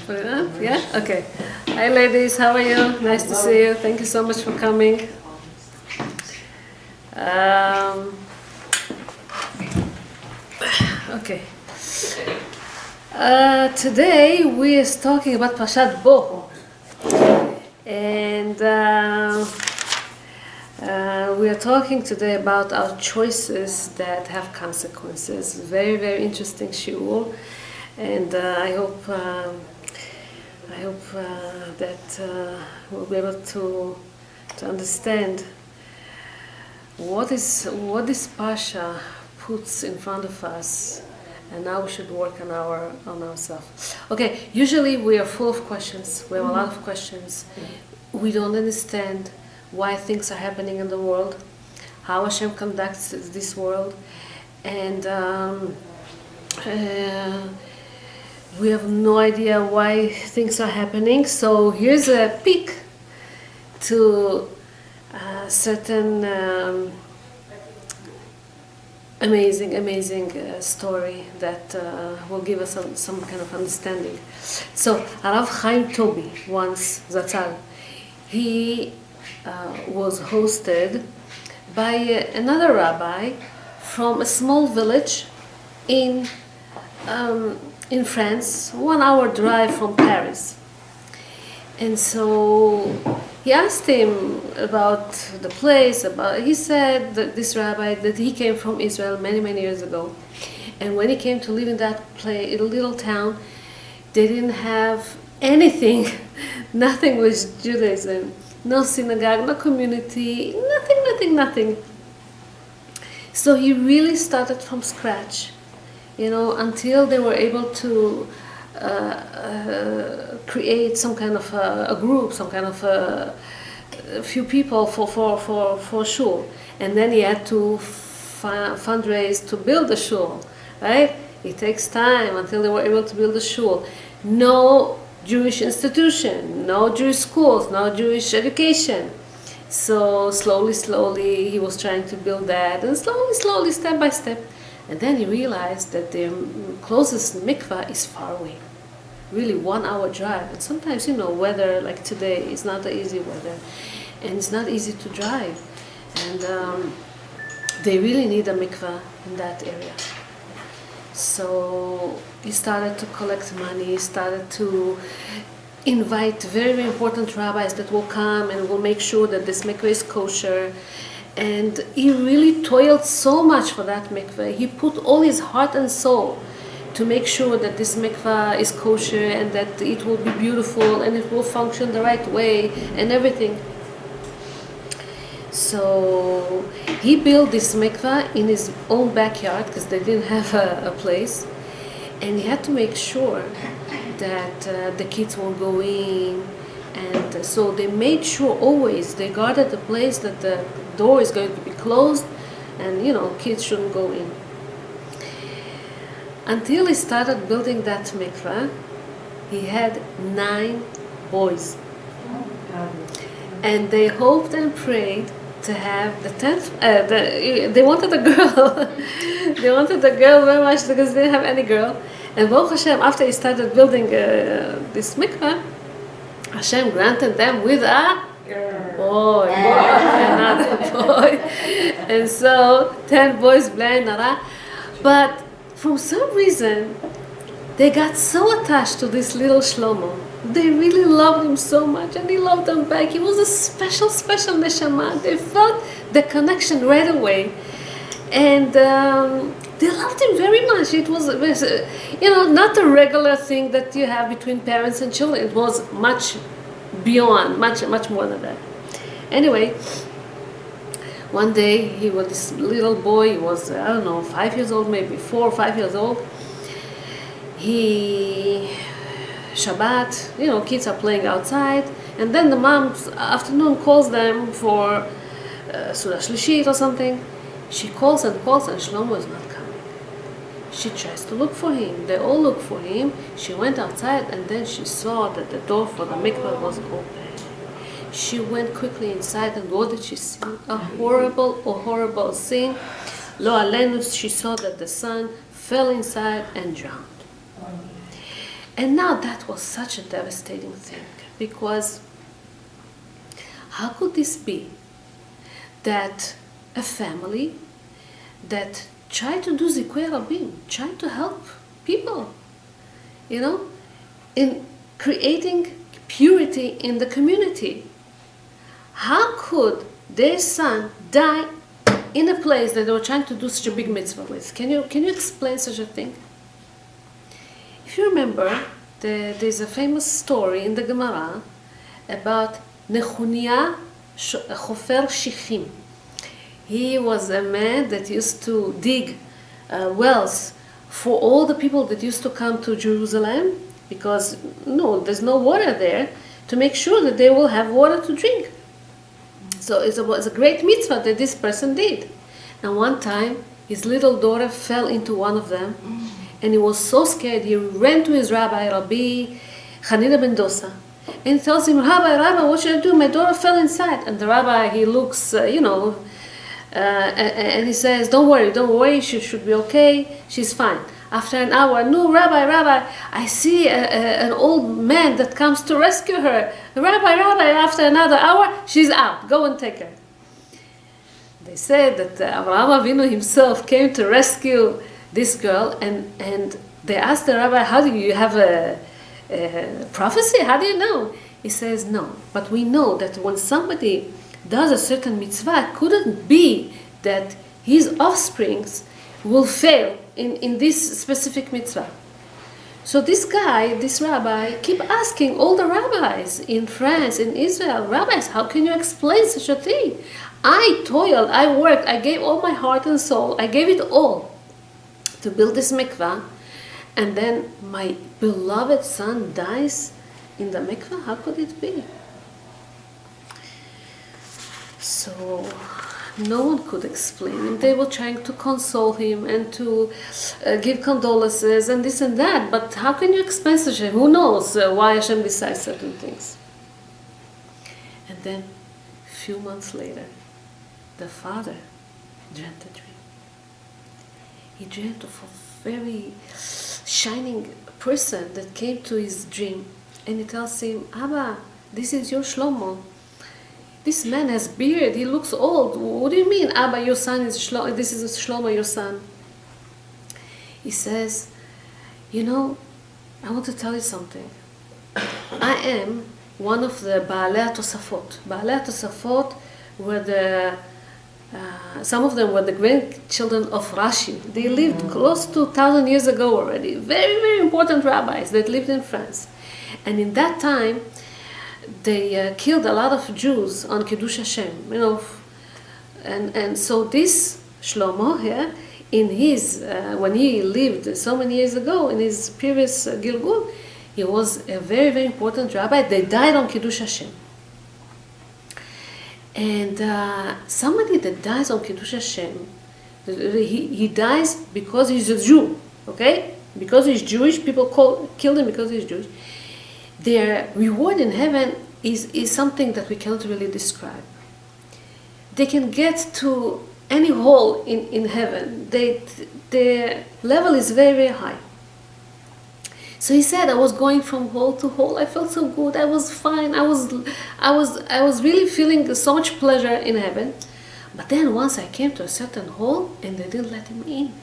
Put it on? Yeah? Okay. Hi ladies, how are you? Nice to see you. Thank you so much for coming. Okay. Today we are talking about Parashat Bo. And we are talking today about our choices that have consequences. Very, very interesting shiur, and I hope that we'll be able to understand what this parsha puts in front of us, and now we should work on ourselves. Okay, usually we are full of questions. We have a lot of questions. We don't understand why things are happening in the world, how Hashem conducts this world, and we have no idea why things are happening. So here's a peek to certain amazing story that will give us some kind of understanding. So Arav Chaim Tobi, once Zatzal, he was hosted by another rabbi from a small village in France, 1 hour drive from Paris. And so he asked him about the place. He said that this rabbi, that he came from Israel many years ago, and when he came to live in that place, in a little town, they didn't have anything. Nothing was Judaism. No synagogue, no community, nothing. So he really started from scratch, until they were able to create some kind of a group, some kind of a few people for shul. And then he had to fundraise to build a shul, right? It takes time until they were able to build a shul. No Jewish institution, no Jewish schools, no Jewish education. So slowly he was trying to build that, and slowly, step by step. And then he realized that the closest mikvah is far away, really 1 hour drive. And sometimes, weather like today is not the easy weather, and it's not easy to drive. And they really need a mikvah in that area. So he started to collect money, he started to invite very important rabbis that will come and will make sure that this mikveh is kosher. And he really toiled so much for that mikveh. He put all his heart and soul to make sure that this mikveh is kosher and that it will be beautiful and it will function the right way and everything. So he built this mikveh in his own backyard because they didn't have a place, and he had to make sure that the kids won't go in, and so they made sure always they guarded the place that the door is going to be closed, and kids shouldn't go in. Until he started building that mikveh, he had 9 boys, and they hoped and prayed to have the 10th. They wanted a girl. They wanted a girl very much because they didn't have any girl. And Baruch Hashem, after he started building this mikveh, Hashem granted them with a boy, another boy. And so 10 boys, Blei Nara. But for some reason, they got so attached to this little Shlomo. They really loved him so much, and he loved them back. He was a special neshama. They felt the connection right away, and they loved him very much. It was, not a regular thing that you have between parents and children. It was much beyond, much more than that. Anyway, one day he was this little boy. He was 5 years old, maybe 4 or 5 years old. Shabbat, kids are playing outside, and then the mom afternoon calls them for Surah Shlishit or something. She calls, and Shlomo is not coming. She tries to look for him. They all look for him. She went outside, and then she saw that the door for the mikveh was open. She went quickly inside, and what did she see? A horrible scene. Lo alenu, she saw that the son fell inside and drowned. And now that was such a devastating thing, because how could this be that a family that tried to do Zikui Rabim, tried to help people, in creating purity in the community, how could their son die in a place that they were trying to do such a big mitzvah with? Can you explain such a thing? If you remember, there's a famous story in the Gemara about Nechuniah Chofer Shichim. He was a man that used to dig wells for all the people that used to come to Jerusalem, because there's no water there, to make sure that they will have water to drink. So it was a great mitzvah that this person did. Now one time, his little daughter fell into one of them, and he was so scared, he ran to his rabbi, Rabbi Hanina ben Dosa, and he tells him, Rabbi, what should I do? My daughter fell inside. And the rabbi, he looks, and he says, don't worry, she should be okay, she's fine. After an hour, no, Rabbi, I see an old man that comes to rescue her. Rabbi, after another hour, she's out, go and take her. They said that Avraham Avinu himself came to rescue this girl, and they asked the rabbi, how do you have a prophecy? How do you know? He says, no, but we know that when somebody does a certain mitzvah, it couldn't be that his offsprings will fail in this specific mitzvah. So this rabbi, keep asking all the rabbis in France, in Israel, rabbis, how can you explain such a thing? I toiled, I worked, I gave all my heart and soul, I gave it all to build this mikvah, and then my beloved son dies in the mikvah? How could it be? So no one could explain him. They were trying to console him and to give condolences and this and that, but how can you explain such a, who knows why Hashem decides certain things? And then a few months later, the father dreamt a dream. He dreamt of a very shining person that came to his dream, and he tells him, Abba, this is your Shlomo. This man has beard, he looks old. What do you mean, Abba, your son is Shlomo, this is Shlomo, your son? He says, I want to tell you something. I am one of the Baalei HaTosafot. Baalei HaTosafot were some of them were the grandchildren of Rashi. They lived close to 1,000 years ago already. Very, very important rabbis that lived in France. And in that time, they killed a lot of Jews on Kiddush Hashem, and so this Shlomo here, in his when he lived so many years ago, in his previous Gilgul, he was a very, very important rabbi. They died on Kiddush Hashem. And somebody that dies on Kiddush Hashem, he dies because he's a Jew, okay? Because he's Jewish, people kill him because he's Jewish. Their reward in heaven is something that we cannot really describe. They can get to any hole in heaven. Their level is very, very high. So he said, I was going from hole to hole. I felt so good. I was fine. I was really feeling so much pleasure in heaven. But then once I came to a certain hole, and they didn't let him in.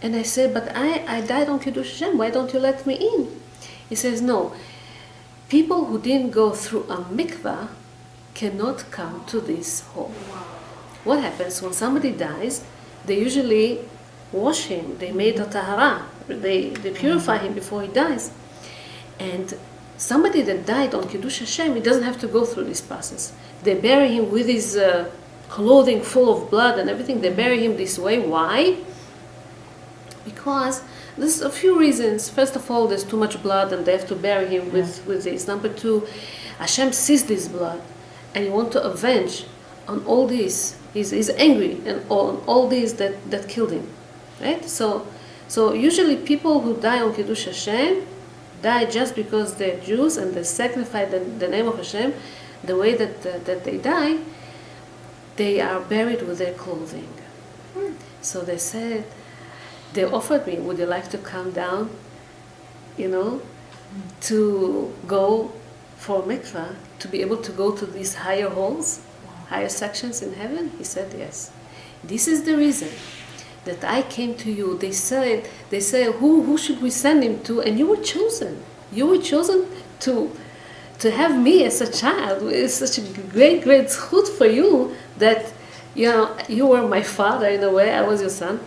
And I said, but I died on Kiddush Hashem. Why don't you let me in? He says, no. People who didn't go through a mikvah cannot come to this hole. What happens when somebody dies? They usually wash him. They made a tahara. They purify him before he dies. And somebody that died on Kiddush Hashem, he doesn't have to go through this process. They bury him with his clothing full of blood and everything. They bury him this way. Why? Because there's a few reasons. First of all, there's too much blood and they have to bury him with this. Number two, Hashem sees this blood and he wants to avenge on all this. He's angry and on all these that killed him. Right? So usually people who die on Kiddush Hashem die just because they're Jews and they sanctify the name of Hashem. The way that they die, they are buried with their clothing. So they said, they offered me, would you like to come down, to go for mikvah, to be able to go to these higher halls, higher sections in heaven? He said yes. This is the reason that I came to you. They said, who should we send him to? And you were chosen. You were chosen to have me as a child. It's such a great zchut for you that, you were my father in a way. I was your son.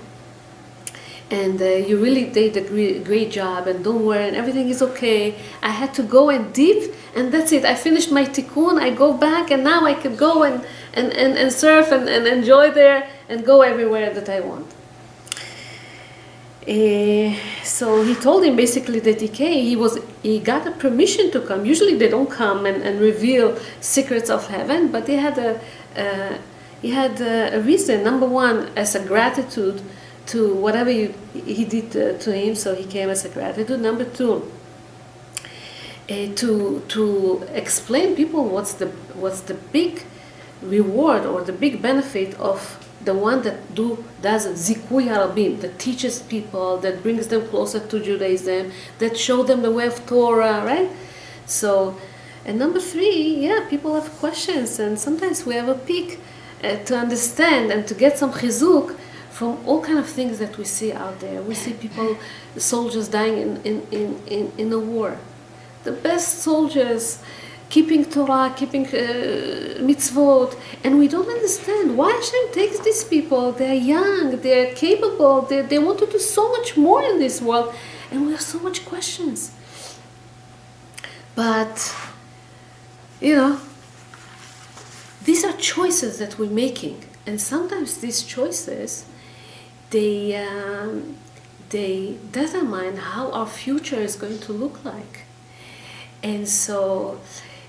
And you really did a great job, and don't worry, and everything is okay. I had to go and deep, and that's it. I finished my tikkun, I go back, and now I could go and surf and enjoy there and go everywhere that I want. So he told him basically that he got a permission to come. Usually they don't come and reveal secrets of heaven, but he had a reason. Number one, as a gratitude to whatever he did to him, so he came as a gratitude. Number two, to explain people what's the big reward or the big benefit of the one that does zikui harabim, that teaches people, that brings them closer to Judaism, that show them the way of Torah, right? So, and number three, people have questions, and sometimes we have a peek to understand and to get some chizuk from all kind of things that we see out there. We see people, soldiers dying in a war. The best soldiers, keeping Torah, keeping mitzvot, and we don't understand why Hashem takes these people. They're young, they're capable, they want to do so much more in this world, and we have so much questions. But, these are choices that we're making, and sometimes these choices, they determine how our future is going to look like. And so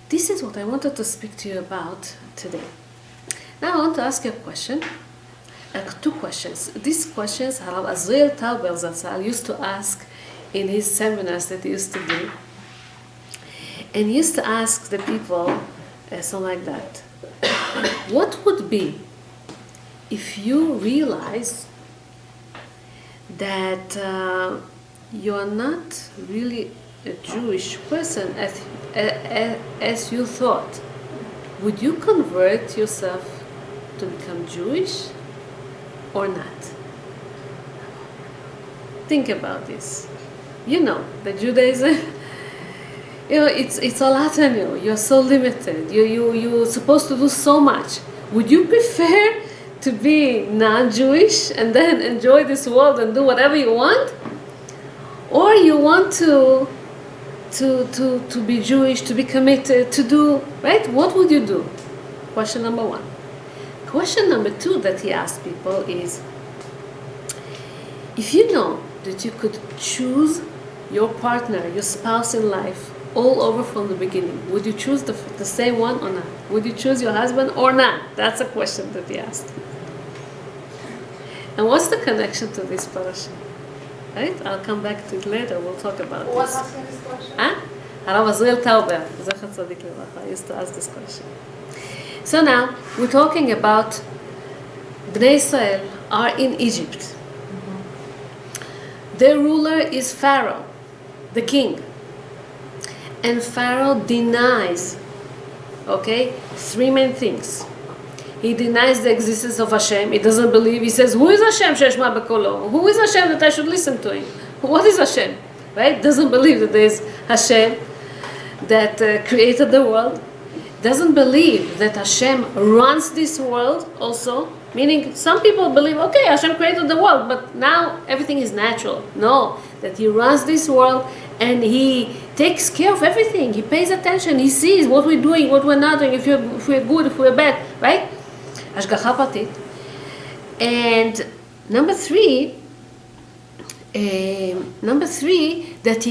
this is what I wanted to speak to you about today. Now I want to ask you a question, two questions. These questions Harav Azriel Tauber Zatzal used to ask in his seminars that he used to do. And he used to ask the people something like that. What would be if you realize that you're not really a Jewish person as you thought? Would you convert yourself to become Jewish or not? Think about this. The Judaism, it's a lot on you. You're so limited. You're supposed to do so much. Would you prefer to be non-Jewish and then enjoy this world and do whatever you want? Or you want to be Jewish, to be committed, to do, right? What would you do? Question number one. Question number two that he asked people is, if you know that you could choose your partner, your spouse in life, all over from the beginning, would you choose the same one or not? Would you choose your husband or not? That's a question that he asked. And what's the connection to this parasha? Right? I'll come back to it later. We'll talk about this. What's asking this question? Harav Azriel Tauber, Zecher Tzadik Levacha, used to ask this question. So now, we're talking about Bnei Israel are in Egypt. Mm-hmm. Their ruler is Pharaoh, the king. And Pharaoh denies, three main things. He denies the existence of Hashem. He doesn't believe. He says, who is Hashem she'eshma b'kolo? Who is Hashem that I should listen to him? What is Hashem? Right? Doesn't believe that there is Hashem that created the world. Doesn't believe that Hashem runs this world also. Meaning, some people believe, Hashem created the world, but now everything is natural. No, that He runs this world and He takes care of everything. He pays attention. He sees what we're doing, what we're not doing, if we're good, if we're bad, right? Hashgacha pratit. And number three, that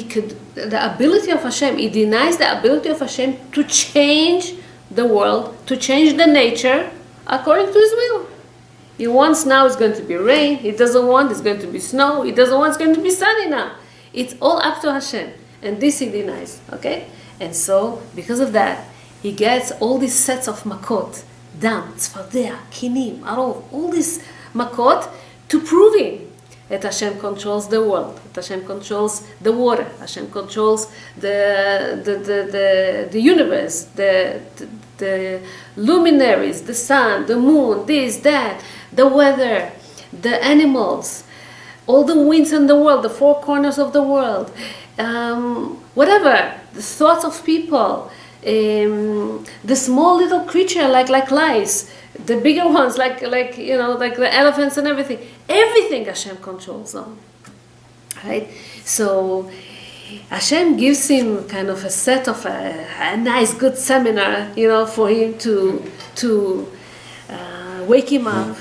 the ability of Hashem, he denies the ability of Hashem to change the world, to change the nature according to His will. He wants now it's going to be rain. He doesn't want it's going to be snow. He doesn't want it's going to be sunny now. It's all up to Hashem. And this he denies, And so, because of that, he gets all these sets of makot, dam, tzfardea, kinim, arov, all these makot to prove him That Hashem controls the world. That Hashem controls the water. Hashem controls the universe, the luminaries, the sun, the moon, this, that, the weather, the animals, all the winds in the world, the four corners of the world, whatever, the thoughts of people, the small little creature like lice, the bigger ones like the elephants and everything. Everything Hashem controls on, right? So Hashem gives him kind of a set of a nice, good seminar, for him to wake him up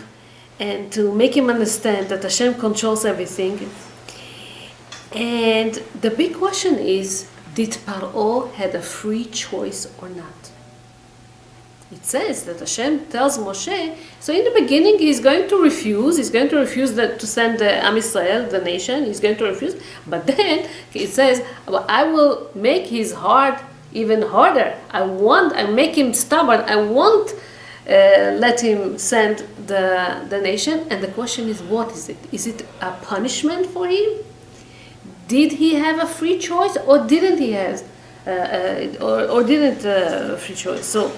and to make him understand that Hashem controls everything. And the big question is, did Paro had a free choice or not? It says that Hashem tells Moshe, so in the beginning he's going to refuse to send the Am Yisrael, the nation, he's going to refuse, but then it says, I will make his heart even harder. I make him stubborn, I won't let him send the nation. And the question is, what is it? Is it a punishment for him? Did he have a free choice, or didn't he have, or didn't a free choice? So,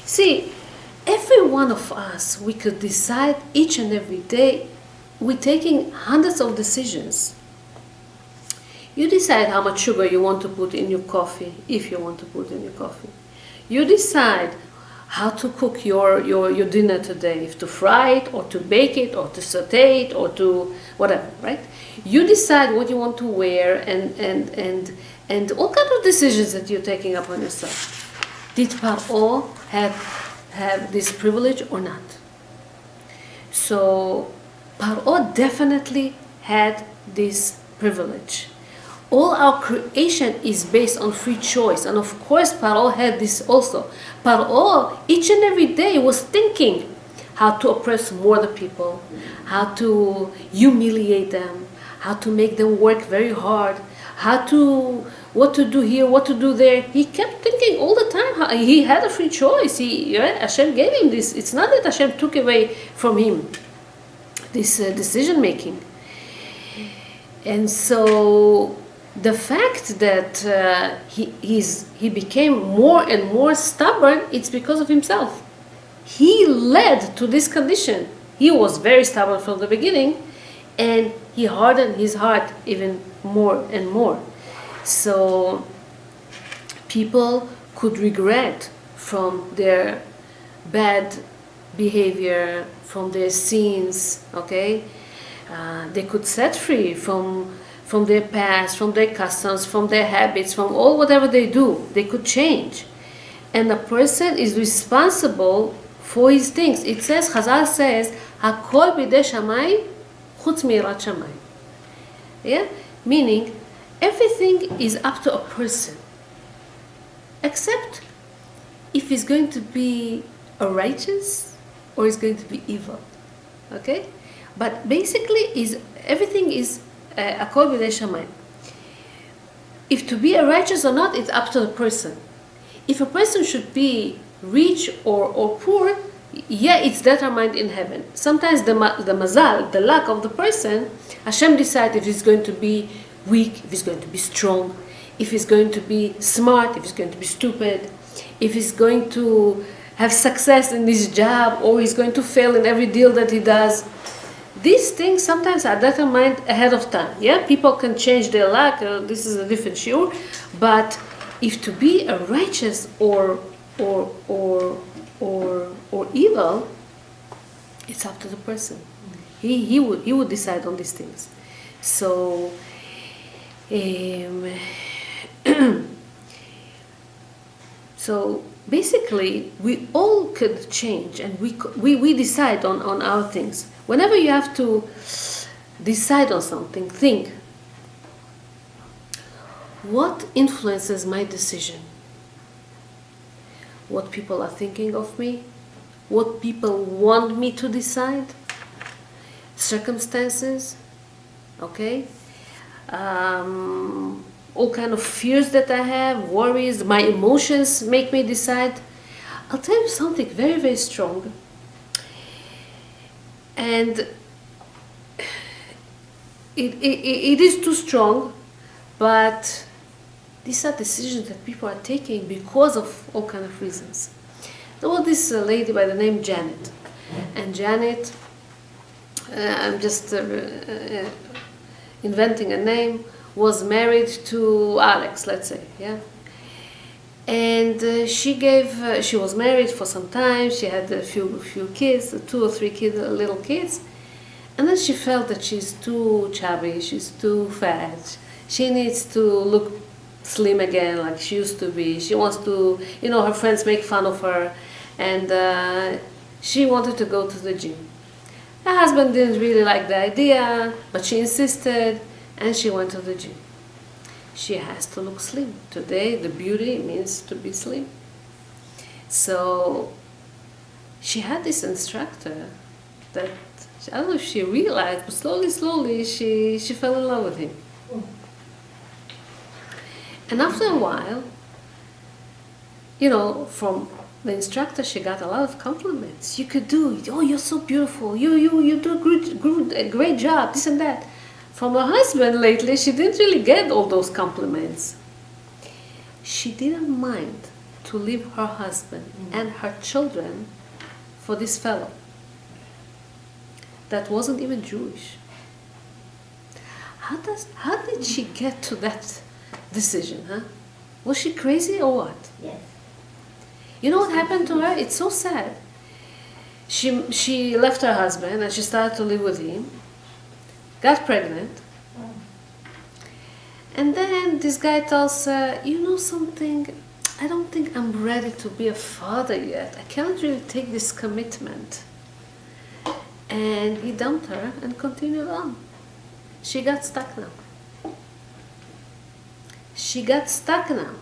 see, every one of us, we could decide each and every day. We're taking hundreds of decisions. You decide how much sugar you want to put in your coffee, if you want to put in your coffee. You decide how to cook your dinner today, if to fry it, or to bake it, or to saute it, or to whatever, right? You decide what you want to wear, and all kinds of decisions that you're taking upon yourself. Did Paro have this privilege or not? So Paro definitely had this privilege. All our creation is based on free choice, and of course Paro had this also. Paro each and every day was thinking how to oppress more the people, how to humiliate them, how to make them work very hard, what to do here, what to do there. He kept thinking all the time. He had a free choice. Hashem gave him this. It's not that Hashem took away from him this decision making. And so the fact that he became more and more stubborn, it's because of himself. He led to this condition. He was very stubborn from the beginning, and he hardened his heart even more and more. So people could regret from their bad behavior, from their sins, okay? They could set free from their past, from their customs, from their habits, from all whatever they do. They could change. And a person is responsible for his things. It says, Chazal says, Hakol bidei shamayim chutz mi'irat shamayim. Yeah? Meaning, everything is up to a person, except if he's going to be a righteous or he's going to be evil. Okay? But basically, everything is akol b'dei shamayim. If to be a righteous or not, it's up to the person. If a person should be rich or poor, yeah, it's determined in heaven. Sometimes the mazal, the luck of the person, Hashem decides if he's going to be weak, if he's going to be strong, if he's going to be smart, if he's going to be stupid, if he's going to have success in his job, or he's going to fail in every deal that he does. These things sometimes are determined ahead of time. Yeah, people can change their luck. This is a different shiur. But if to be a righteous or evil, it's up to the person. He would decide on these things. So. So basically, we all could change, and we decide on our things. Whenever you have to decide on something, think, what influences my decision? What people are thinking of me? What people want me to decide? Circumstances, okay? All kind of fears that I have, worries, my emotions make me decide. I'll tell you something very, very strong. And it is too strong, but these are decisions that people are taking because of all kind of reasons. There was this lady by the name Janet, and Janet, I'm just inventing a name, was married to Alex, let's say, yeah. And she was married for some time. She had a few kids, 2 or 3 little kids, and then she felt that she's too chubby, she's too fat. She needs to look slim again, like she used to be. She wants to, her friends make fun of her, and she wanted to go to the gym. Her husband didn't really like the idea, but she insisted, and she went to the gym. She has to look slim. Today, the beauty means to be slim. So she had this instructor that, I don't know if she realized, but slowly, she fell in love with him. And after a while, from the instructor, she got a lot of compliments. You could do it. Oh, you're so beautiful. You do a great job, this and that. From her husband lately, she didn't really get all those compliments. She didn't mind to leave her husband and her children for this fellow that wasn't even Jewish. How did she get to that decision, huh? Was she crazy or what? Yes. You know what happened to her? It's so sad. She left her husband and she started to live with him, got pregnant, and then this guy tells her, you know something, I don't think I'm ready to be a father yet. I can't really take this commitment. And he dumped her and continued on. She got stuck now. She got stuck now.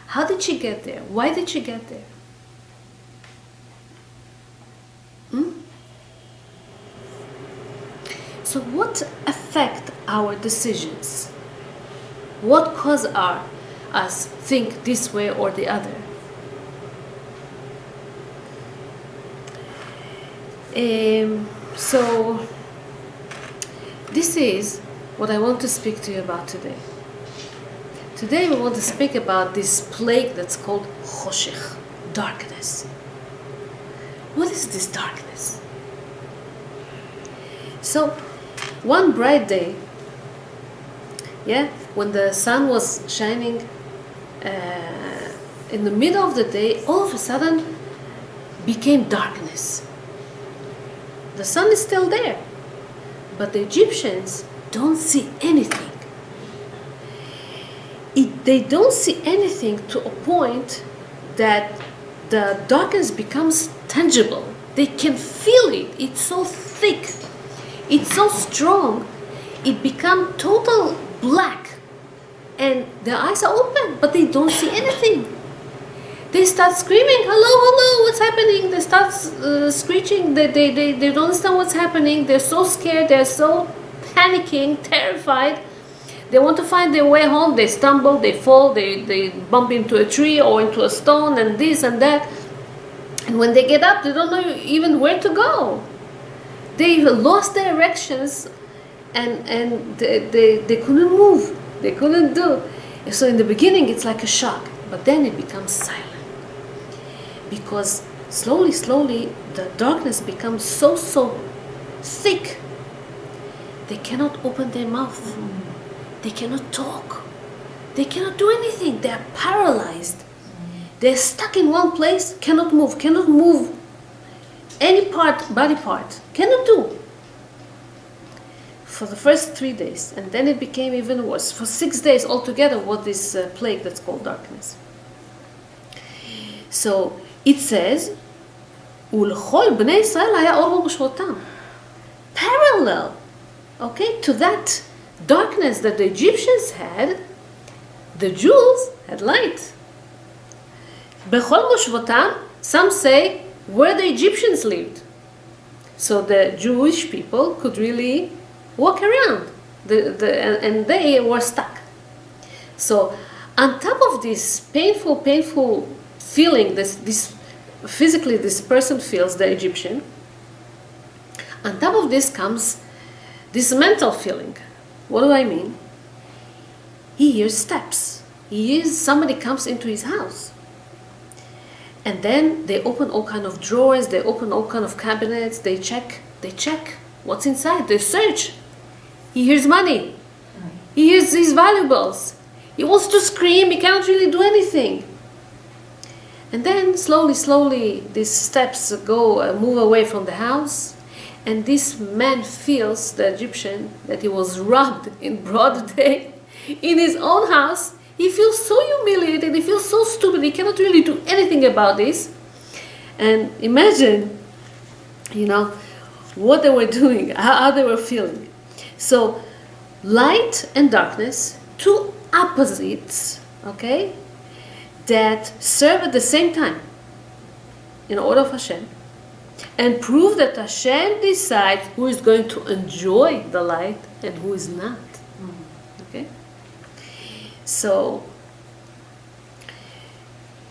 How did she get there? Why did she get there? So what affect our decisions? What cause us think this way or the other? So this is what I want to speak to you about today. Today we want to speak about this plague that's called choshech, darkness. What is this darkness? So, one bright day, when the sun was shining in the middle of the day, all of a sudden became darkness. The sun is still there, but the Egyptians don't see anything. They don't see anything to a point that the darkness becomes tangible. They can feel it. It's so thick. It's so strong. It becomes total black. And their eyes are open, but they don't see anything. They start screaming, hello, what's happening? They start screeching. They don't understand what's happening. They're so scared. They're so panicking, terrified. They want to find their way home. They stumble, they fall, they bump into a tree or into a stone and this and that. And when they get up, they don't know even where to go. They lost their directions and they couldn't move. They couldn't do. So in the beginning, it's like a shock. But then it becomes silent. Because slowly, the darkness becomes so thick, they cannot open their mouth. They cannot talk. They cannot do anything. They are paralyzed. They're stuck in one place, cannot move any body part, cannot do. For the first 3 days, and then it became even worse. For 6 days altogether was this plague that's called darkness. So it says, "Ulchol bnei Israel haya or b'shvotam." Parallel, okay, to that darkness that the Egyptians had, the Jews had light. Bechol moshvotam, some say where the Egyptians lived. So the Jewish people could really walk around, and they were stuck. So on top of this painful feeling, this physically this person feels, the Egyptian, on top of this comes this mental feeling. What do I mean? He hears steps. He hears somebody comes into his house. And then they open all kind of drawers, they open all kind of cabinets, they check what's inside, they search. He hears money. He hears these valuables. He wants to scream, he cannot really do anything. And then slowly, these steps move away from the house. And this man feels, the Egyptian, that he was robbed in broad day in his own house. He feels so humiliated, he feels so stupid, he cannot really do anything about this. And imagine, what they were doing, how they were feeling. So, light and darkness, two opposites, okay, that serve at the same time in order of Hashem, and prove that Hashem decides who is going to enjoy the light and who is not. Okay? So,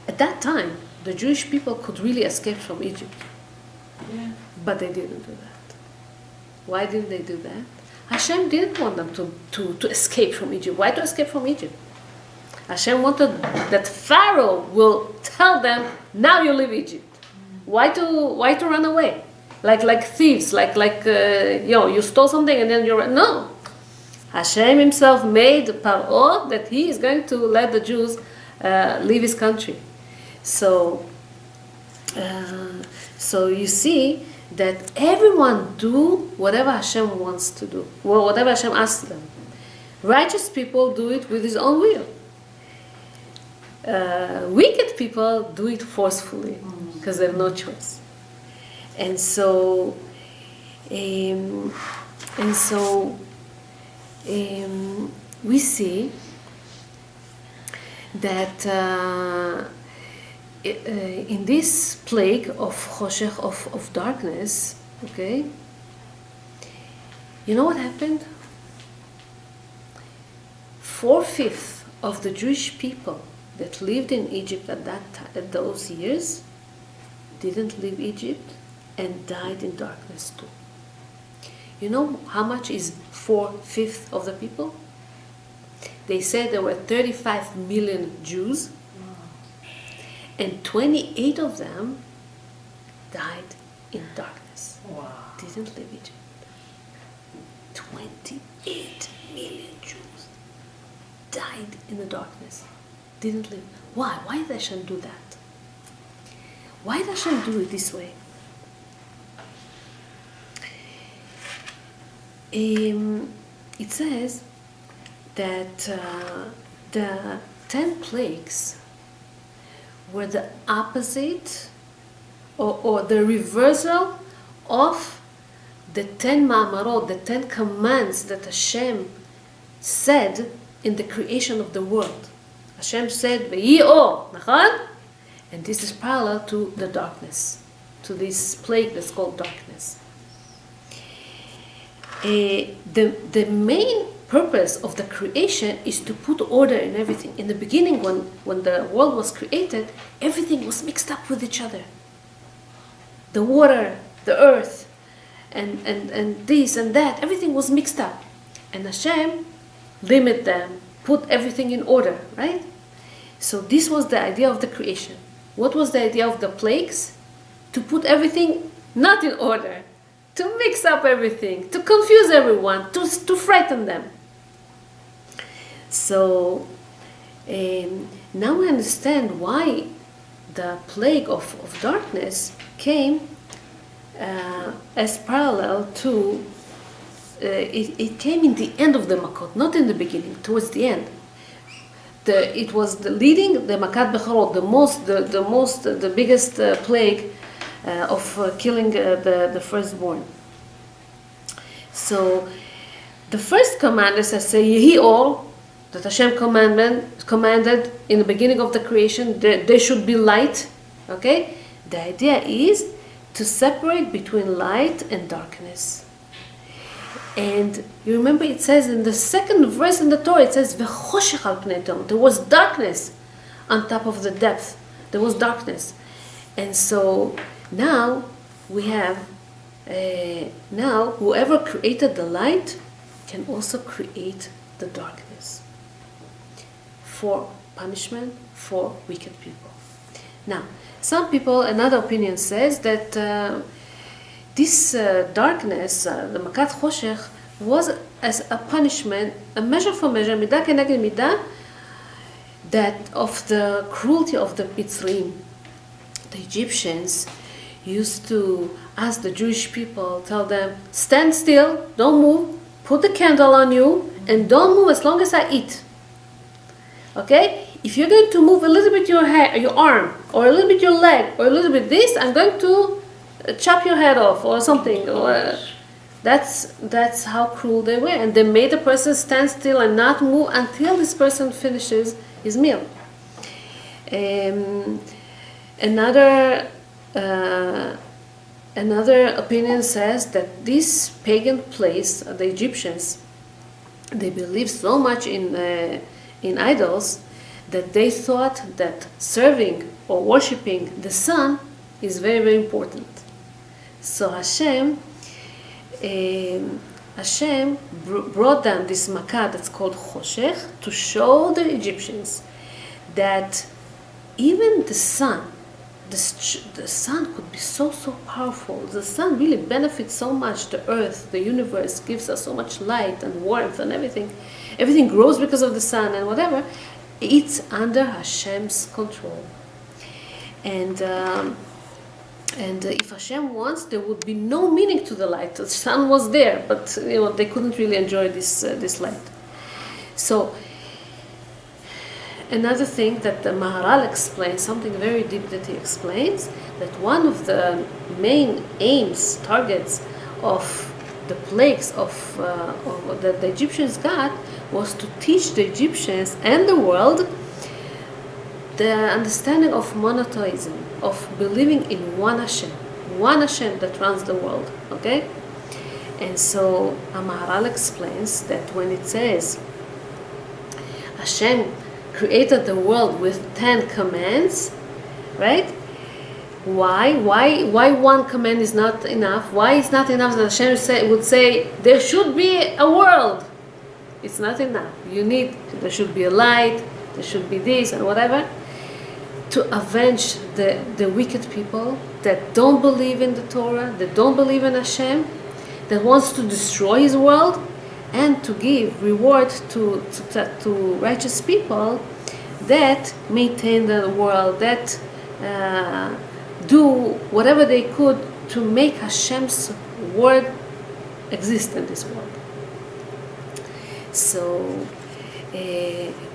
at that time, the Jewish people could really escape from Egypt. Yeah. But they didn't do that. Why didn't they do that? Hashem didn't want them to escape from Egypt. Why to escape from Egypt? Hashem wanted that Pharaoh will tell them, now you leave Egypt. Why to run away? Like thieves, you stole something and then no. Hashem himself made Paro that he is going to let the Jews leave his country. So you see that everyone do whatever Hashem wants to do, whatever Hashem asks them. Righteous people do it with his own will. Wicked people do it forcefully because they have no choice. And so we see that in this plague of choshech, of darkness, okay, you know what happened? 4/5 of the Jewish people that lived in Egypt at those years didn't leave Egypt and died in darkness too. You know how much is 4/5 of the people? They said there were 35 million Jews, and 28 of them died in darkness. Wow. Didn't leave Egypt. 28 million Jews died in the darkness. Didn't live. Why? Why did Hashem do that? Why did Hashem do it this way? It says that the 10 plagues were the opposite or the reversal of the 10 ma'amarot, the 10 commands that Hashem said in the creation of the world. Hashem said, "V'yi or," nachon? And this is parallel to the darkness, to this plague that's called darkness. The main purpose of the creation is to put order in everything. In the beginning, when the world was created, everything was mixed up with each other. The water, the earth, and this and that, everything was mixed up. And Hashem limited them, put everything in order, right? So this was the idea of the creation. What was the idea of the plagues? To put everything not in order, to mix up everything, to confuse everyone, to frighten them. So now we understand why the plague of darkness came as parallel to, it came in the end of the Makot, not in the beginning, towards the end. It was the leading, the Makat Becharot, the biggest plague of killing the firstborn. So the first command is to say, Yehi or, that Hashem commanded in the beginning of the creation, that there should be light. Okay? The idea is to separate between light and darkness. And you remember it says in the second verse in the Torah, it says, V'choshech al pnei tehom. There was darkness on top of the depth. There was darkness. And so now we have Now, whoever created the light can also create the darkness for punishment for wicked people. Now, some people, another opinion says that this darkness, the makat choshech, was as a punishment, a measure for measure, midah keneged midah, that of the cruelty of the Mitzrayim. The Egyptians used to ask the Jewish people, tell them, stand still, don't move, put the candle on you, and don't move as long as I eat. Okay? If you're going to move a little bit your arm, or a little bit your leg, or a little bit this, I'm going to chop your head off, or something. Or that's how cruel they were. And they made the person stand still and not move until this person finishes his meal. Another opinion says that this pagan place, the Egyptians, they believed so much in idols that they thought that serving or worshipping the sun is very, very important. So Hashem brought down this makkah that's called choshech to show the Egyptians that even the sun could be so powerful. The sun really benefits so much. The earth, the universe gives us so much light and warmth and everything. Everything grows because of the sun and whatever. It's under Hashem's control. And if Hashem wants, there would be no meaning to the light. The sun was there, but they couldn't really enjoy this light. So another thing that the Maharal explains, something very deep that he explains, that one of the main aims, targets of the plagues that the Egyptians got was to teach the Egyptians and the world the understanding of monotheism, of believing in one Hashem that runs the world, okay? And so Maharal explains that when it says Hashem created the world with 10 commands, right? Why one command is not enough? Why it's not enough that Hashem would say there should be a world? It's not enough. There should be a light, there should be this and whatever, to avenge the wicked people that don't believe in the Torah, that don't believe in Hashem, that wants to destroy His world, and to give reward to righteous people that maintain the world, that do whatever they could to make Hashem's word exist in this world. So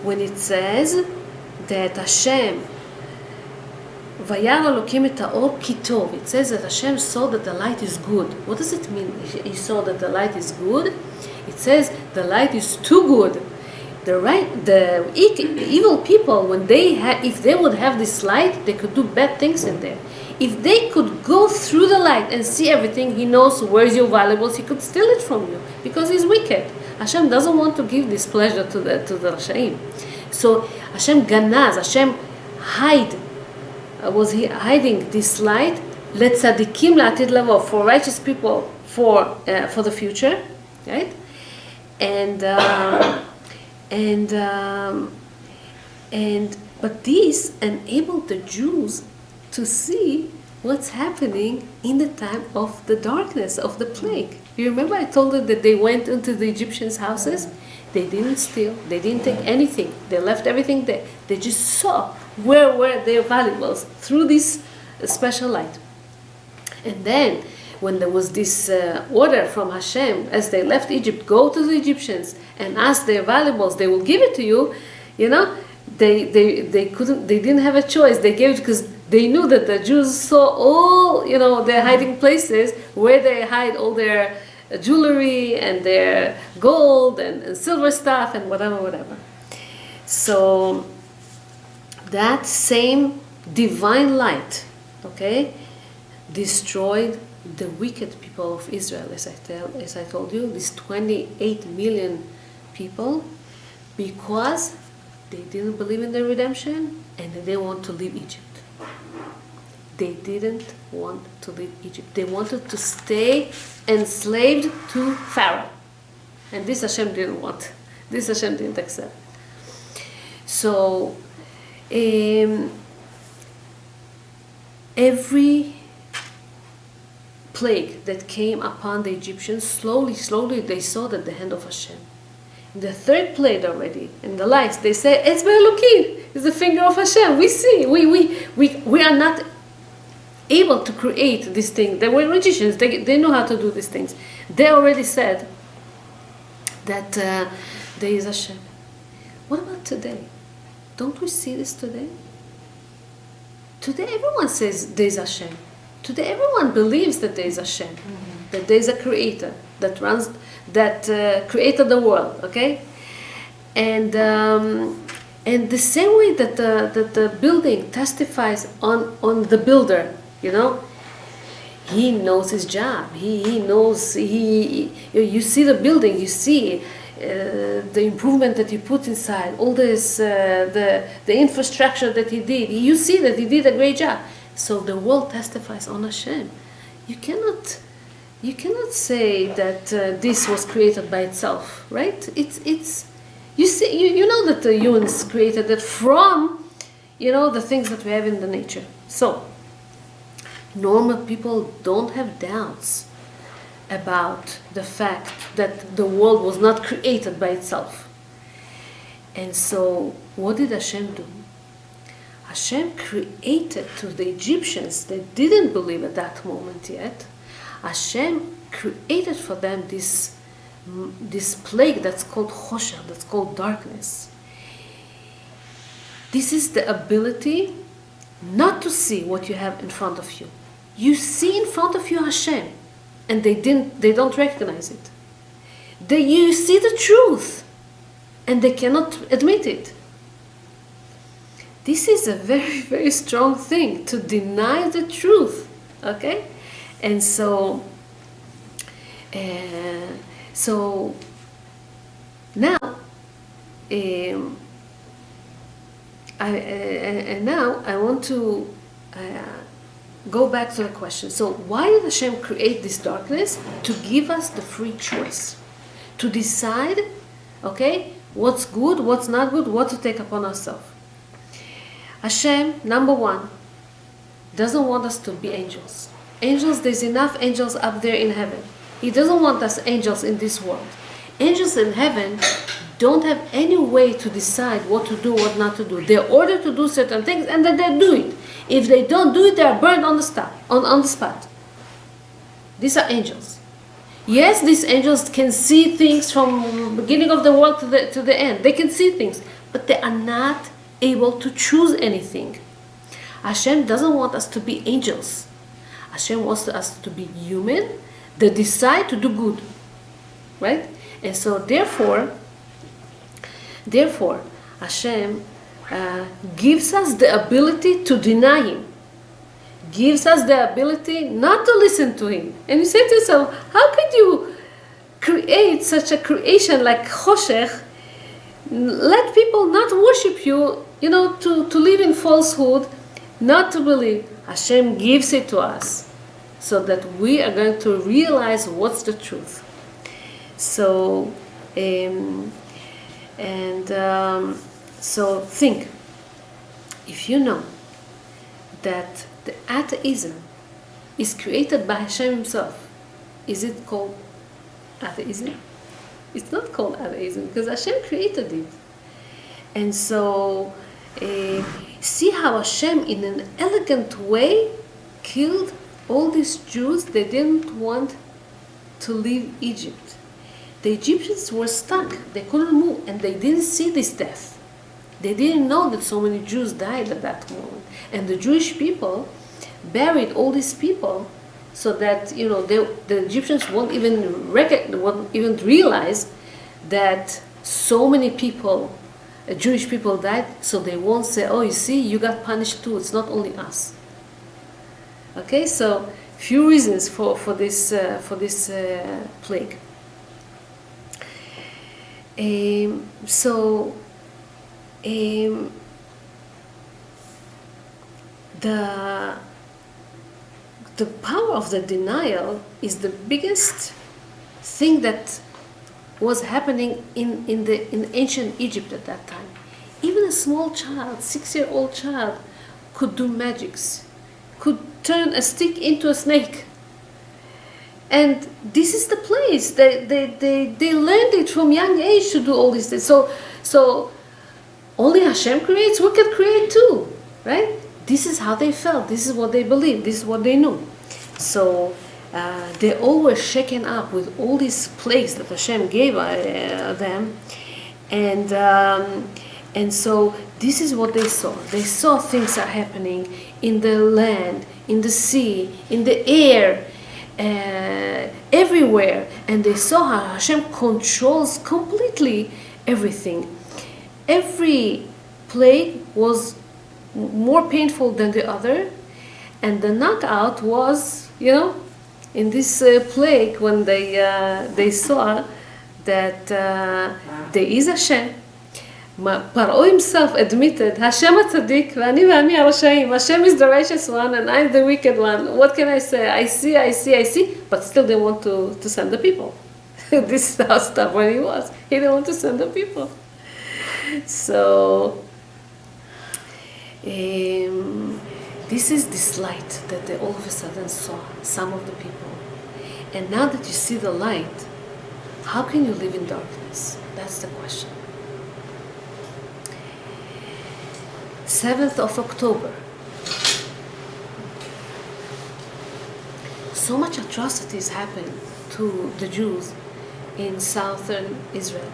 when it says that Hashem Vayar Elokim et haor ki tov, it says that Hashem saw that the light is good. What does it mean? He saw that the light is good. It says the light is too good. The evil people, if they would have this light, they could do bad things in there. If they could go through the light and see everything, He knows where's your valuables. He could steal it from you because He's wicked. Hashem doesn't want to give this pleasure to the Rashaim. So Hashem ganaz, Hashem was he hiding this light letzadikim la'atid lavo, for righteous people for the future, right? But this enabled the Jews to see what's happening in the time of the darkness, of the plague. You remember I told you that they went into the Egyptians' houses? They didn't steal, they didn't take anything, they left everything there. They just saw where were their valuables through this special light. And then, when there was this order from Hashem, as they left Egypt, go to the Egyptians and ask their valuables, they will give it to you, they didn't have a choice. They gave it because they knew that the Jews saw all, their hiding places, where they hide all their jewelry and their gold and silver stuff and whatever. So that same divine light, destroyed the wicked people of Israel, as I told you, these 28 million people, because they didn't believe in the redemption and they didn't want to leave Egypt. They didn't want to leave Egypt. They wanted to stay enslaved to Pharaoh. And this Hashem didn't want. This Hashem didn't accept. So, every plague that came upon the Egyptians, slowly they saw that the hand of Hashem. In the third plague already, in the lights, they say, it's Be'elokim, it's the finger of Hashem. We see, we are not able to create these things. They were magicians, they know how to do these things. They already said that there is Hashem. What about today? Don't we see this today? Today everyone says there is Hashem. Today everyone believes that there is Hashem, that there is a creator that runs, that created the world, okay? And the same way that the building testifies on the builder, you know, he knows his job. He knows, you see the building, you see the improvement that he put inside, all this, the infrastructure that he did. You see that he did a great job. So the world testifies on Hashem. You cannot say that this was created by itself, right? It's you see, you know that the humans created it from, you know, the things that we have in the nature. So normal people don't have doubts about the fact that the world was not created by itself. And so what did Hashem do? Hashem created to the Egyptians that didn't believe at that moment yet. Hashem created for them this plague that's called choshech, that's called darkness. This is the ability not to see what you have in front of you. You see in front of you Hashem, and they don't recognize it. You see the truth, and they cannot admit it. This is a very, very strong thing, to deny the truth, okay? And so now, I want to go back to the question. So why did Hashem create this darkness? To give us the free choice, to decide, okay, what's good, what's not good, what to take upon ourselves. Hashem, number one, doesn't want us to be angels. Angels, there's enough angels up there in heaven. He doesn't want us angels in this world. Angels in heaven don't have any way to decide what to do, what not to do. They're ordered to do certain things, and then they do it. If they don't do it, they are burned on the spot. These are angels. Yes, these angels can see things from the beginning of the world to the end. They can see things, but they are not able to choose anything. Hashem doesn't want us to be angels. Hashem wants us to be human that decide to do good, right? And so therefore Hashem gives us the ability to deny Him, gives us the ability not to listen to Him. And you say to yourself, how could you create such a creation like choshech, let people not worship you, you know, to live in falsehood, not to believe? Hashem gives it to us so that we are going to realize what's the truth. So, so think, if you know that the atheism is created by Hashem Himself, is it called atheism? It's not called atheism because Hashem created it. And so, see how Hashem, in an elegant way, killed all these Jews. They didn't want to leave Egypt. The Egyptians were stuck. They couldn't move, and they didn't see this death. They didn't know that so many Jews died at that moment. And the Jewish people buried all these people so that, you know, the Egyptians won't even realize that so many people, Jewish people, died. So they won't say, "Oh, you see, you got punished too. It's not only us." Okay, so few reasons for this plague. the power of the denial is the biggest thing that was happening in ancient Egypt at that time. Even a small child, 6-year-old child, could do magics, could turn a stick into a snake. And this is the place. They learned it from young age to do all these things. So only Hashem creates, we can create too, right? This is how they felt. This is what they believed. This is what they knew. So they all were shaken up with all these plagues that Hashem gave them. And so this is what they saw. They saw things are happening in the land, in the sea, in the air, everywhere. And they saw how Hashem controls completely everything. Every plague was more painful than the other. And the knockout was, in this plague, when they saw that there is Hashem. Paro himself admitted, Hashem HaTzadik, ואני הרשעים. Hashem is the righteous one and I'm the wicked one. What can I say? I see. But still they want to send the people. This is how stubborn he was. He didn't want to send the people. So, this is this light that they all of a sudden saw, some of the people. And now that you see the light, how can you live in darkness? That's the question. 7th of October. So much atrocities happened to the Jews in southern Israel.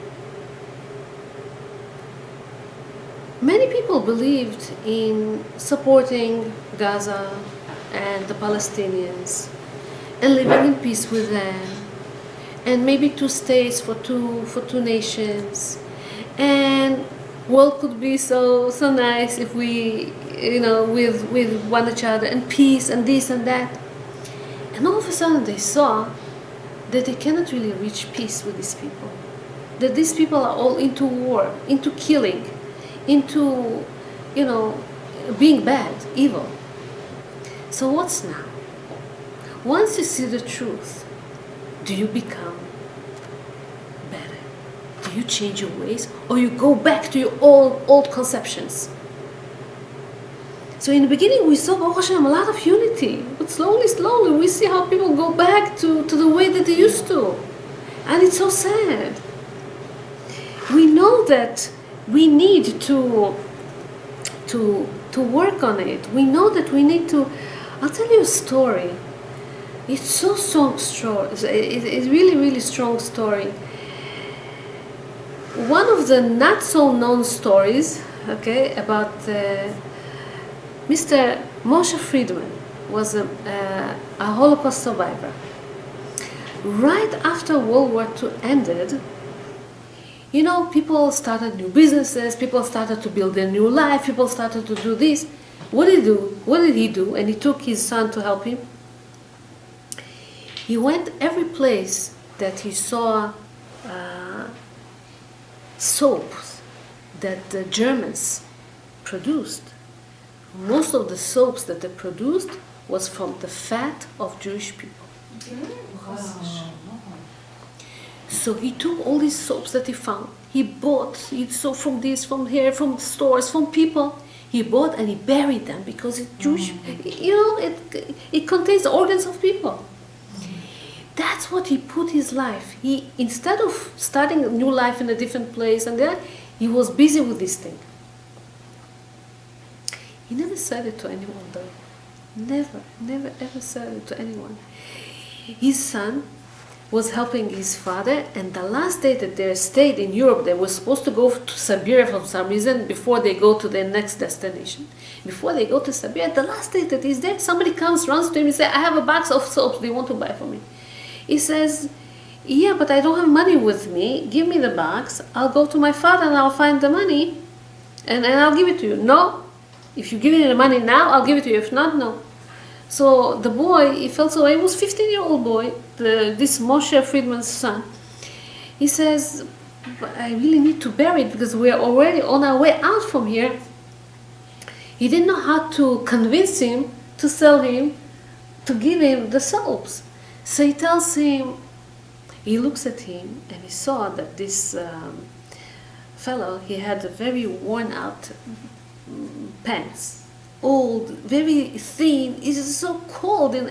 Many people believed in supporting Gaza and the Palestinians and living in peace with them, and maybe 2 states for two nations, and world could be so nice if we, with one another, and peace and this and that. And all of a sudden they saw that they cannot really reach peace with these people. That these people are all into war, into killing, into, being bad, evil. So what's now? Once you see the truth, do you become better? Do you change your ways, or you go back to your old conceptions? So in the beginning we saw, Baruch Hashem, a lot of unity, but slowly we see how people go back to the way that they used to. And it's so sad. We know that we need to work on it. We know that we need to. I'll tell you a story. It's so strong story. It's really strong story. One of the not so known stories, about Mr. Moshe Friedman was a Holocaust survivor. Right after World War II ended, people started new businesses, people started to build their new life, people started to do this. What did he do? And he took his son to help him. He went every place that he saw soaps that the Germans produced. Most of the soaps that they produced was from the fat of Jewish people. So he took all these soaps that he found. He saw from this, from here, from stores, from people. He bought and he buried them because it's Jewish. It contains organs of people. That's what he put his life. He, instead of starting a new life in a different place and that, he was busy with this thing. He never said it to anyone though. Never ever said it to anyone. His son was helping his father, and the last day that they stayed in Europe, they were supposed to go to Siberia for some reason before they go to their next destination. Before they go to Siberia, the last day that he's there, somebody comes, runs to him and says, I have a box of soaps, do you want to buy for me? He says, yeah, but I don't have money with me. Give me the box. I'll go to my father and I'll find the money and I'll give it to you. No, if you give me the money now, I'll give it to you. If not, no. So the boy, he felt so, he was a 15-year-old boy, this Moshe Friedman's son. He says, but I really need to bury it because we are already on our way out from here. He didn't know how to convince him to to give him the soaps. So he tells him, he looks at him and he saw that this fellow, he had a very worn out pants, old, very thin, it's so cold and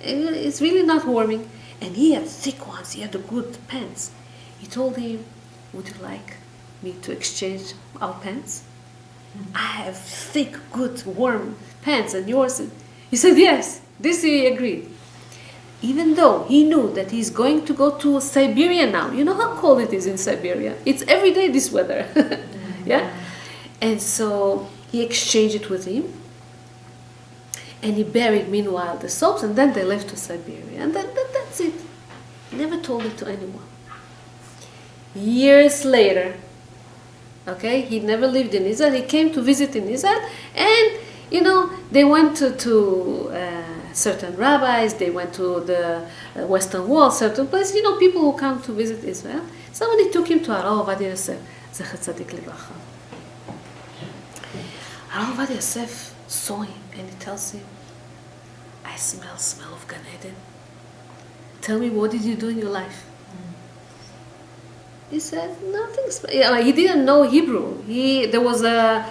it's really not warming. And he had thick ones, he had the good pants. He told him, would you like me to exchange our pants? I have thick, good, warm pants and yours. He said yes, this he agreed. Even though he knew that he's going to go to Siberia now. You know how cold it is in Siberia? It's every day this weather. Yeah? And so he exchanged it with him. And he buried, meanwhile, the soaps, and then they left to Siberia. And that's it. He never told it to anyone. Years later, okay, he never lived in Israel. He came to visit in Israel, and, you know, they went to certain rabbis, they went to the Western Wall, certain places, you know, people who come to visit Israel. Somebody took him to Arav Batia Yosef, Zecher Tzadik Livracha. Arav Batia Yosef saw him, and he tells him, I smell of Gan Eden. Tell me, what did you do in your life? He said, nothing special. He didn't know Hebrew. There was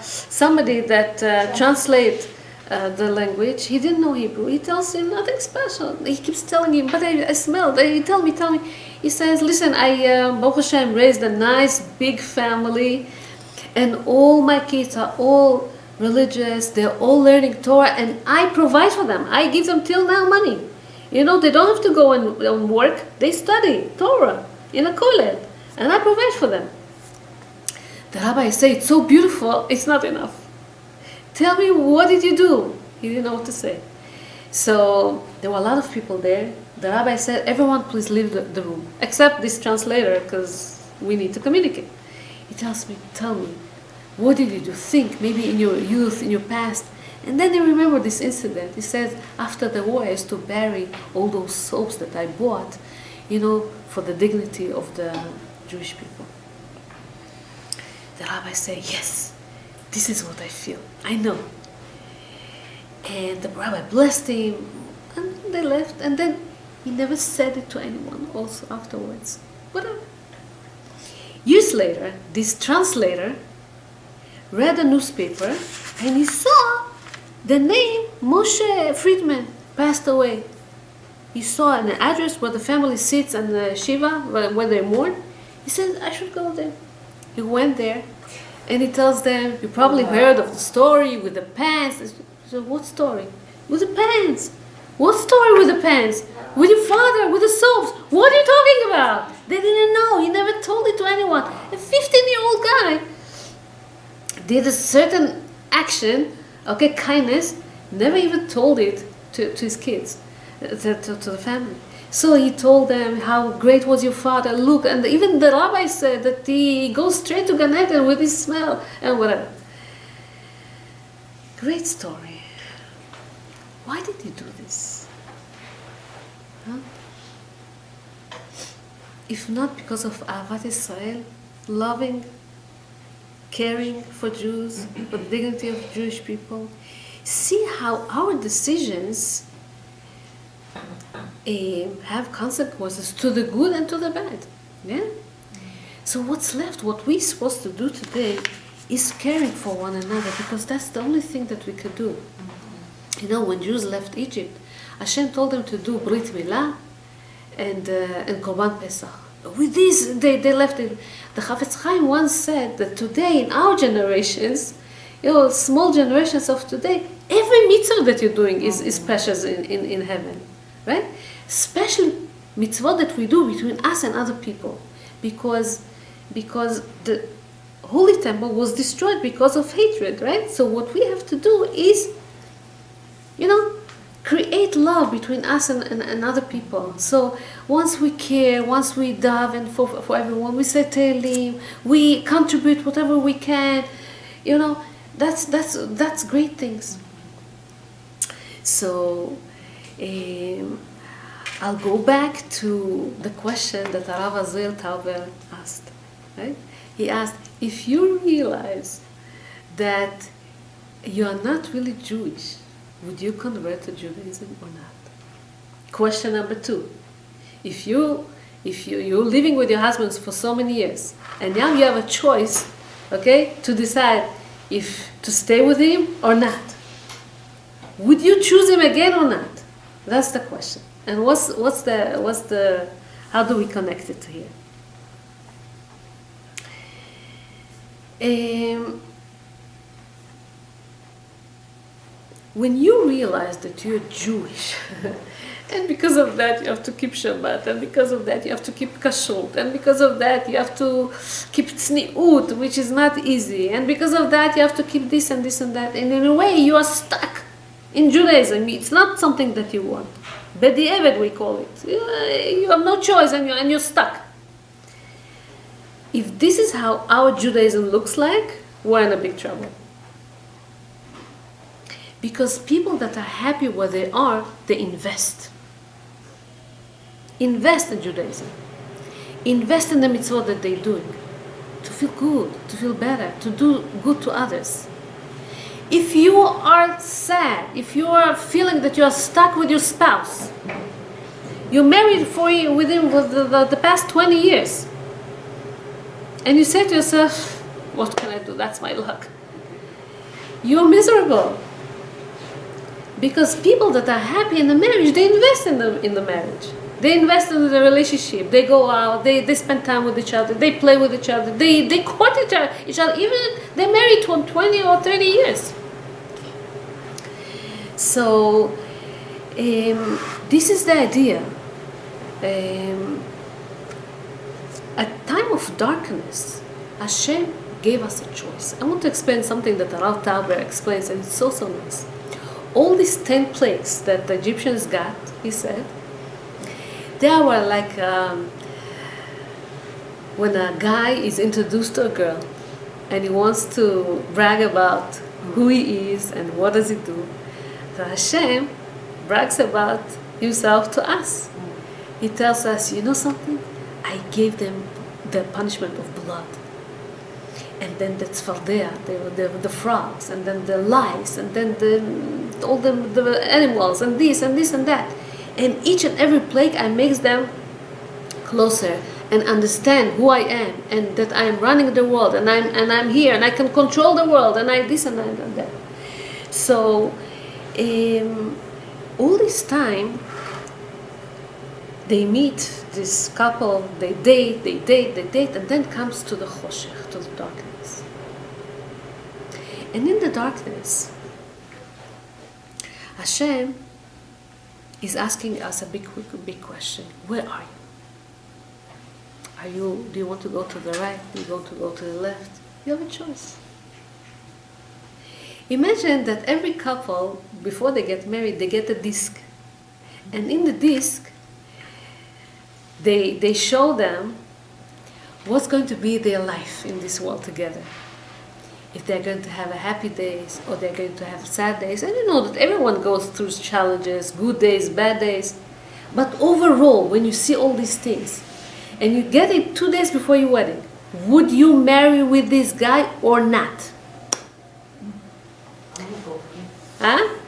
somebody that translate the language. He didn't know Hebrew. He tells him, nothing special. He keeps telling him, but I smelled. Tell me. He says, listen, I, Baruch Hashem, raised a nice, big family, and all my kids are all religious. They're all learning Torah, and I provide for them. I give them till now money. You know, they don't have to go and work. They study Torah in a kollel. And I provide for them. The rabbi said, it's so beautiful, it's not enough. Tell me, what did you do? He didn't know what to say. So there were a lot of people there. The rabbi said, everyone please leave the room, except this translator, because we need to communicate. He tells me, tell me, what did you do? Think, maybe in your youth, in your past. And then he remembered this incident. He says, after the war, I used to bury all those soaps that I bought, you know, for the dignity of the Jewish people. The rabbi said, yes, this is what I feel. I know. And the rabbi blessed him, and they left. And then he never said it to anyone also afterwards. Whatever. Years later, this translator read a newspaper, and he saw the name Moshe Friedman passed away. He saw an address where the family sits and the Shiva, where they mourn. He said, I should go there. He went there, and he tells them, you probably heard of the story with the pants. He said, what story? With the pants. What story with the pants? With your father, with the soaps. What are you talking about? They didn't know. He never told it to anyone. A 15-year-old guy did a certain action, okay, kindness, never even told it to his kids. To the family. So he told them how great was your father, look, and even the rabbi said that he goes straight to Gan Eden with his smell and whatever. Great story. Why did he do this? Huh? If not because of Ahavat Israel, loving, caring for Jews, for the dignity of Jewish people. See how our decisions have consequences to the good and to the bad. Yeah? So what's left, what we're supposed to do today is caring for one another, because that's the only thing that we could do. You know, when Jews left Egypt, Hashem told them to do Brit Milah and Korban Pesach. With this, they left it. The Chafetz Chaim once said that today, in our generations, you know, small generations of today, every mitzvah that you're doing is precious in heaven. Right? Especially mitzvot that we do between us and other people, because the holy temple was destroyed because of hatred, right? So what we have to do is, you know, create love between us and other people. So once we care, once we daven for everyone, we say Tehillim, we contribute whatever we can, you know, that's great things. So I'll go back to the question that Rav Azriel Tauber asked. Right? He asked, if you realize that you are not really Jewish, would you convert to Judaism or not? Question number 2. If you're living with your husband for so many years, and now you have a choice, okay, to decide if to stay with him or not. Would you choose him again or not? That's the question. And how do we connect it here? When you realize that you're Jewish, and because of that you have to keep Shabbat, and because of that you have to keep Kashrut, and because of that you have to keep Tzniut, which is not easy, and because of that you have to keep this and this and that, and in a way you are stuck in Judaism. It's not something that you want. Bedi'evet we call it. You have no choice and you're stuck. If this is how our Judaism looks like, we're in a big trouble. Because people that are happy where they are, they invest. Invest in Judaism. Invest in the mitzvot that they're doing. To feel good, to feel better, to do good to others. If you are sad, if you are feeling that you are stuck with your spouse, you're married with him for the past 20 years, and you say to yourself, what can I do? That's my luck. You're miserable. Because people that are happy in the marriage, they invest in the marriage. They invest in the relationship. They go out, they spend time with each other, they play with each other, they court each other, even they're married to 20 or 30 years. So, this is the idea. At time of darkness, Hashem gave us a choice. I want to explain something that Rav Tauber explains, and it's so nice. All these 10 plagues that the Egyptians got, he said, they were like when a guy is introduced to a girl and he wants to brag about who he is and what does he do. So Hashem brags about himself to us. He tells us, you know something? I gave them the punishment of blood. And then the tzfardea, the frogs, and then the lice, and then all the animals, and this and this and that. And each and every plague, I make them closer and understand who I am, and that I am running the world, and I'm here, and I can control the world, and I this and that. So, all this time, they meet this couple, they date, and then comes to the choshech, to the darkness. And in the darkness, Hashem is asking us a big question. Where are you? Do you want to go to the right? Do you want to go to the left? You have a choice. Imagine that every couple, before they get married, they get a disc. And in the disc, they show them what's going to be their life in this world together. If they're going to have a happy days or they're going to have sad days. And you know that everyone goes through challenges, good days, bad days. But overall, when you see all these things, and you get it 2 days before your wedding, would you marry with this guy or not? Huh?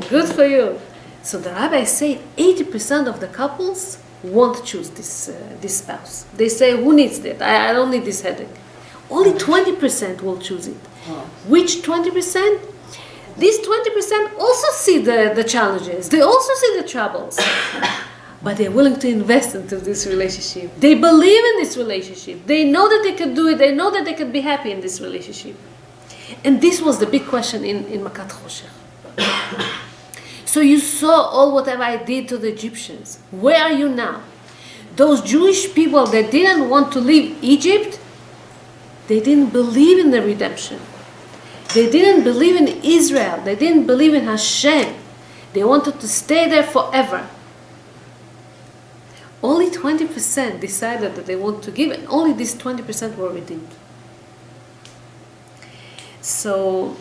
Good for you. So the rabbis say 80% of the couples won't choose this spouse. They say, who needs that? I don't need this headache. Only 20% will choose it. Which 20%? These 20% also see the challenges. They also see the troubles. But they're willing to invest into this relationship. They believe in this relationship. They know that they can do it. They know that they can be happy in this relationship. And this was the big question in Makat Choshech. So you saw all whatever I did to the Egyptians. Where are you now? Those Jewish people that didn't want to leave Egypt, they didn't believe in the redemption. They didn't believe in Israel. They didn't believe in Hashem. They wanted to stay there forever. Only 20% decided that they want to give, and only these 20% were redeemed. So,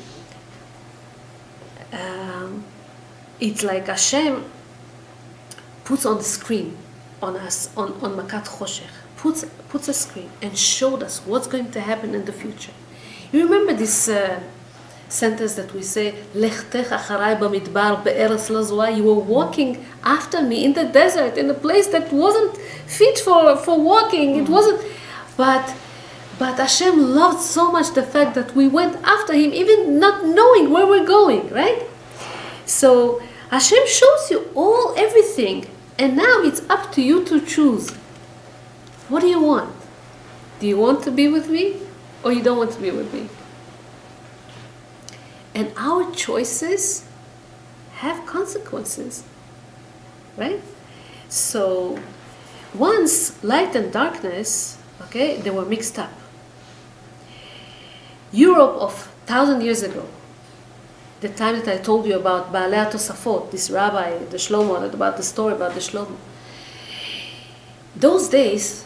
it's like Hashem puts on the screen on us, on Makat Choshech, puts a screen and showed us what's going to happen in the future. You remember this sentence that we say, Lechtech acharei bamidbar be'eretz lo zoa, you were walking after me in the desert, in a place that wasn't fit for walking. It wasn't, but Hashem loved so much the fact that we went after him, even not knowing where we're going, right? So Hashem shows you everything, and now it's up to you to choose. What do you want? Do you want to be with me, or you don't want to be with me? And our choices have consequences, right? So once light and darkness, okay, they were mixed up. Europe of 1,000 years ago, the time that I told you about Baalei HaTosafot, this rabbi, the Shlomo, about the story about the Shlomo. Those days,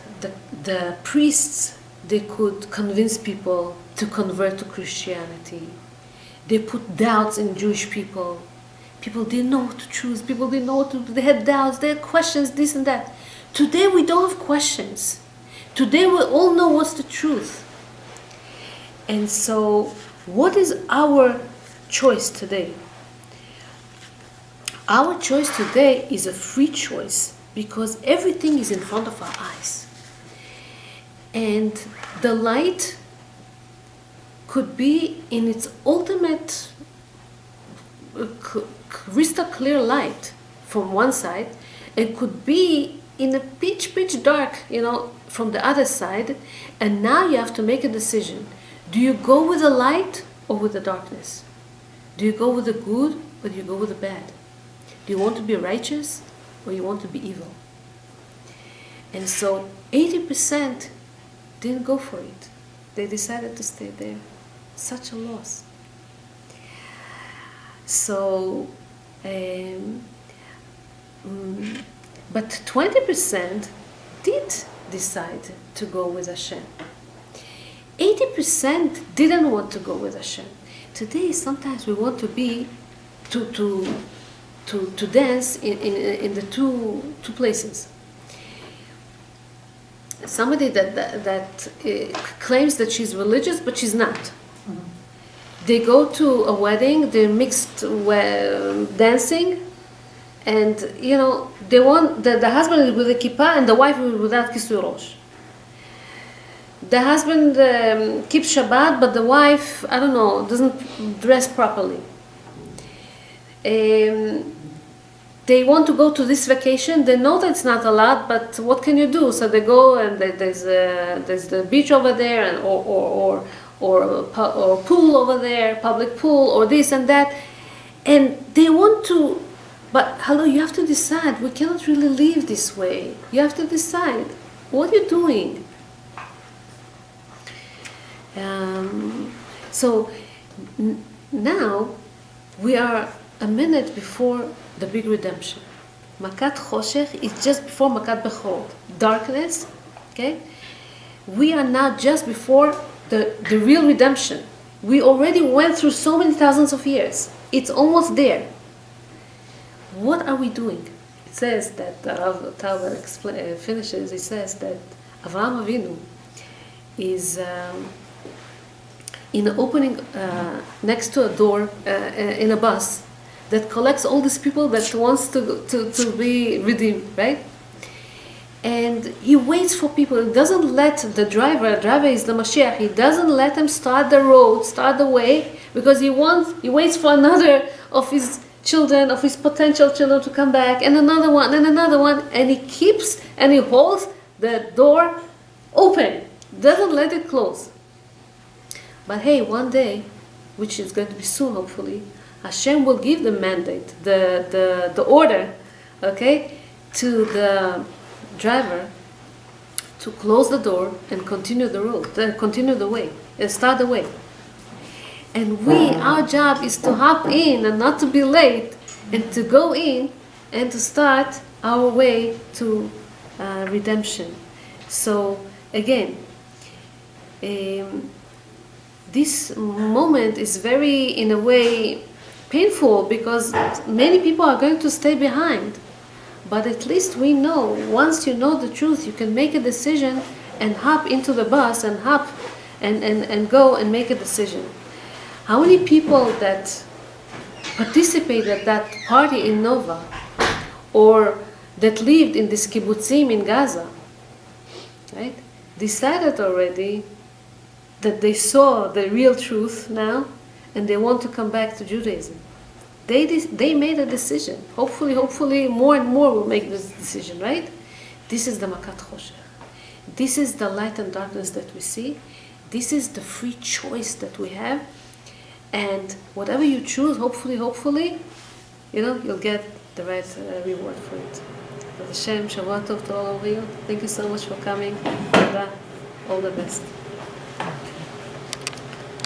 the priests, they could convince people to convert to Christianity. They put doubts in Jewish people. People didn't know what to choose. People didn't know what to do. They had doubts. They had questions, this and that. Today we don't have questions. Today we all know what's the truth. And so, what is our choice today? Our choice today is a free choice because everything is in front of our eyes. And the light could be in its ultimate crystal clear light from one side, and could be in a pitch dark, from the other side. And now you have to make a decision. Do you go with the light or with the darkness? Do you go with the good or do you go with the bad? Do you want to be righteous or you want to be evil? And so 80% didn't go for it. They decided to stay there. Such a loss. So, but 20% did decide to go with Hashem. 80% didn't want to go with Hashem. Today, sometimes we want to be to dance in the two places. Somebody that claims that she's religious, but she's not. They go to a wedding, they're mixed dancing, and they want the husband is with a kippah and the wife is without kisui rosh. The husband keeps Shabbat, but the wife, doesn't dress properly. They want to go to this vacation. They know that it's not allowed, but what can you do? So they go, and there's the beach over there, and or pool over there, public pool, or this and that, and they want to. But hello, you have to decide. We cannot really live this way. You have to decide. What are you doing? So now we are a minute before the big redemption. Makat Choshech is just before Makat Bechorot. Darkness, okay? We are now just before the real redemption. We already went through so many thousands of years. It's almost there. What are we doing? It says that, Rav Tauber finishes, it says that Avraham Avinu is in the opening next to a door in a bus that collects all these people that wants to be redeemed, right? And he waits for people. He doesn't let the driver is the Mashiach, he doesn't let him start the road, start the way, because he waits for another of his children, of his potential children to come back, and another one, and he holds the door open, doesn't let it close. But hey, one day, which is going to be soon hopefully, Hashem will give the mandate, the order, okay, to the driver to close the door and continue the road, continue the way, start the way. And our job is to hop in and not to be late, and to go in and to start our way to redemption. So again, this moment is very, in a way, painful, because many people are going to stay behind. But at least we know, once you know the truth, you can make a decision and hop into the bus and hop and go and make a decision. How many people that participated at that party in Nova, or that lived in this kibbutzim in Gaza, right, decided already that they saw the real truth now, and they want to come back to Judaism. They made a decision. Hopefully, more and more will make this decision, right? This is the Makat Choshech. This is the light and darkness that we see. This is the free choice that we have. And whatever you choose, hopefully, you'll get the right reward for it. Hashem, Shavua Tov to all of you. Thank you so much for coming. All the best.